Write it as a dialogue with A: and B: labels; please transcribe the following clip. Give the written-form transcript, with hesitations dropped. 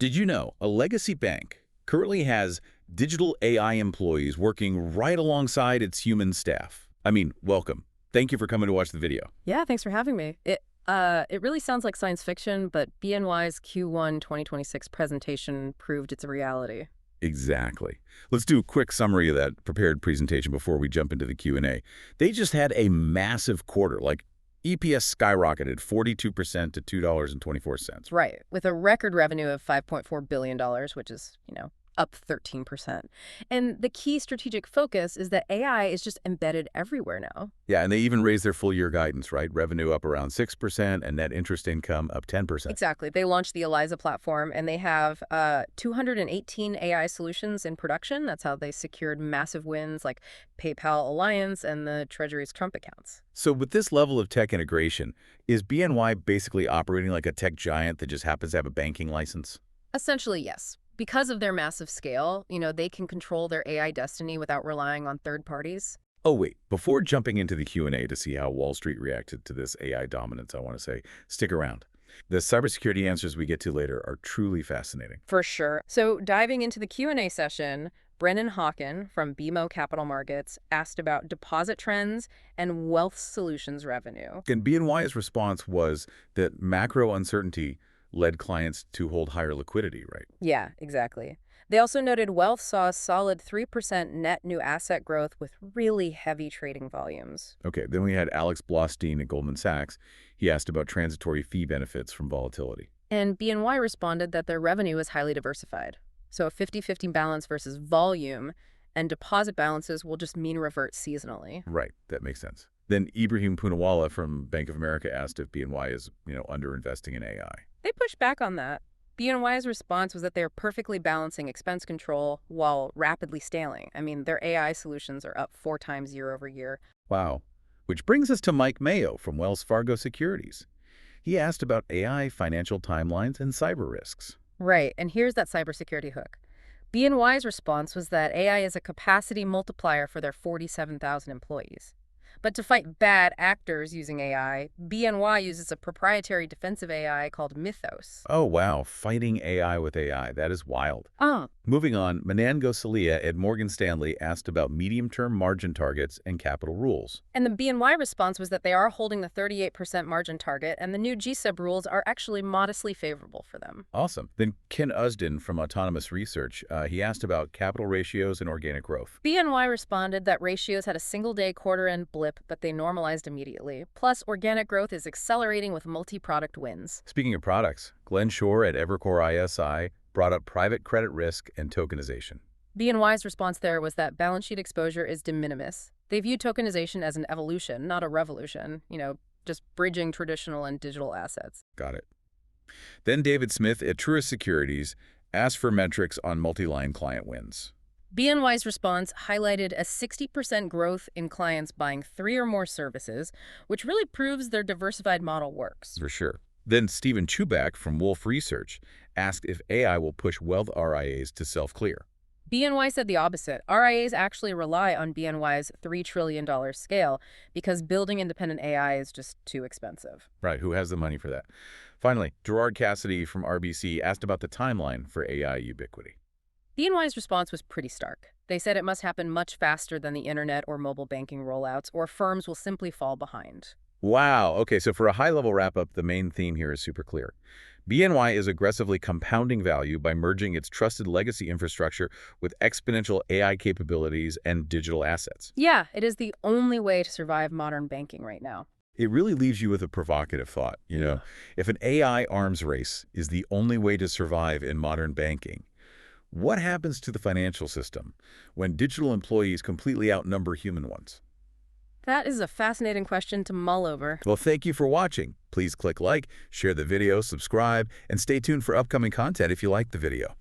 A: Did you know a legacy bank currently has digital AI employees working right alongside its human staff? I mean, welcome. Thank you for coming to watch the video.
B: Yeah, thanks for having me. It really sounds like science fiction, but BNY's Q1 2026 presentation proved it's a reality.
A: Exactly. Let's do a quick summary of that prepared presentation before we jump into the Q&A. They just had a massive quarter, like EPS skyrocketed 42% to $2.24.
B: Right, with a record revenue of $5.4 billion, which is, up 13%. And the key strategic focus is that AI is just embedded everywhere now.
A: Yeah, and they even raised their full-year guidance, right? Revenue up around 6% and net interest income up 10%.
B: Exactly. They launched the Eliza platform, and they have 218 AI solutions in production. That's how they secured massive wins like PayPal Alliance and the Treasury's Trump accounts.
A: So with this level of tech integration, is BNY basically operating like a tech giant that just happens to have a banking license?
B: Essentially, yes. Because of their massive scale, they can control their AI destiny without relying on third parties.
A: Oh, wait. Before jumping into the Q&A to see how Wall Street reacted to this AI dominance, I want to say, stick around. The cybersecurity answers we get to later are truly fascinating.
B: For sure. So diving into the Q&A session, Brennan Hawken from BMO Capital Markets asked about deposit trends and wealth solutions revenue.
A: And BNY's response was that macro uncertainty led clients to hold higher liquidity, right?
B: Yeah, exactly. They also noted wealth saw a solid 3% net new asset growth with really heavy trading volumes.
A: Okay, then we had Alex Blostein at Goldman Sachs. He asked about transitory fee benefits from volatility.
B: And BNY responded that their revenue is highly diversified. So a 50-50 balance versus volume, and deposit balances will just mean revert seasonally.
A: Right, that makes sense. Then Ibrahim Poonawala from Bank of America asked if BNY is, underinvesting in AI.
B: They pushed back on that. BNY's response was that they're perfectly balancing expense control while rapidly scaling. I mean, their AI solutions are up 4 times year over year.
A: Wow. Which brings us to Mike Mayo from Wells Fargo Securities. He asked about AI financial timelines and cyber risks.
B: Right, and here's that cybersecurity hook. BNY's response was that AI is a capacity multiplier for their 47,000 employees. But to fight bad actors using AI, BNY uses a proprietary defensive AI called Mythos.
A: Oh, wow. Fighting AI with AI. That is wild. Moving on, Manan Gosalia at Morgan Stanley asked about medium-term margin targets and capital rules.
B: And the BNY response was that they are holding the 38% margin target, and the new GSEB rules are actually modestly favorable for them.
A: Awesome. Then Ken Usdin from Autonomous Research, he asked about capital ratios and organic growth.
B: BNY responded that ratios had a single-day quarter-end blip, but they normalized immediately. Plus, organic growth is accelerating with multi-product wins.
A: Speaking of products, Glenn Schorr at Evercore ISI brought up private credit risk and tokenization.
B: BNY's response there was that balance sheet exposure is de minimis. They view tokenization as an evolution, not a revolution, just bridging traditional and digital assets.
A: Got it. Then David Smith at Truist Securities asked for metrics on multi-line client wins.
B: BNY's response highlighted a 60% growth in clients buying 3 or more services, which really proves their diversified model works.
A: For sure. Then Stephen Chubak from Wolfe Research asked if AI will push wealth RIAs to self-clear.
B: BNY said the opposite. RIAs actually rely on BNY's $3 trillion scale because building independent AI is just too expensive.
A: Right, who has the money for that? Finally, Gerard Cassidy from RBC asked about the timeline for AI ubiquity.
B: BNY's response was pretty stark. They said it must happen much faster than the internet or mobile banking rollouts, or firms will simply fall behind.
A: Wow. Okay, so for a high-level wrap-up, the main theme here is super clear. BNY is aggressively compounding value by merging its trusted legacy infrastructure with exponential AI capabilities and digital assets.
B: Yeah, it is the only way to survive modern banking right now.
A: It really leaves you with a provocative thought. If an AI arms race is the only way to survive in modern banking, what happens to the financial system when digital employees completely outnumber human ones?
B: That is a fascinating question to mull over.
A: Well, thank you for watching. Please click like, share the video, subscribe, and stay tuned for upcoming content if you liked the video.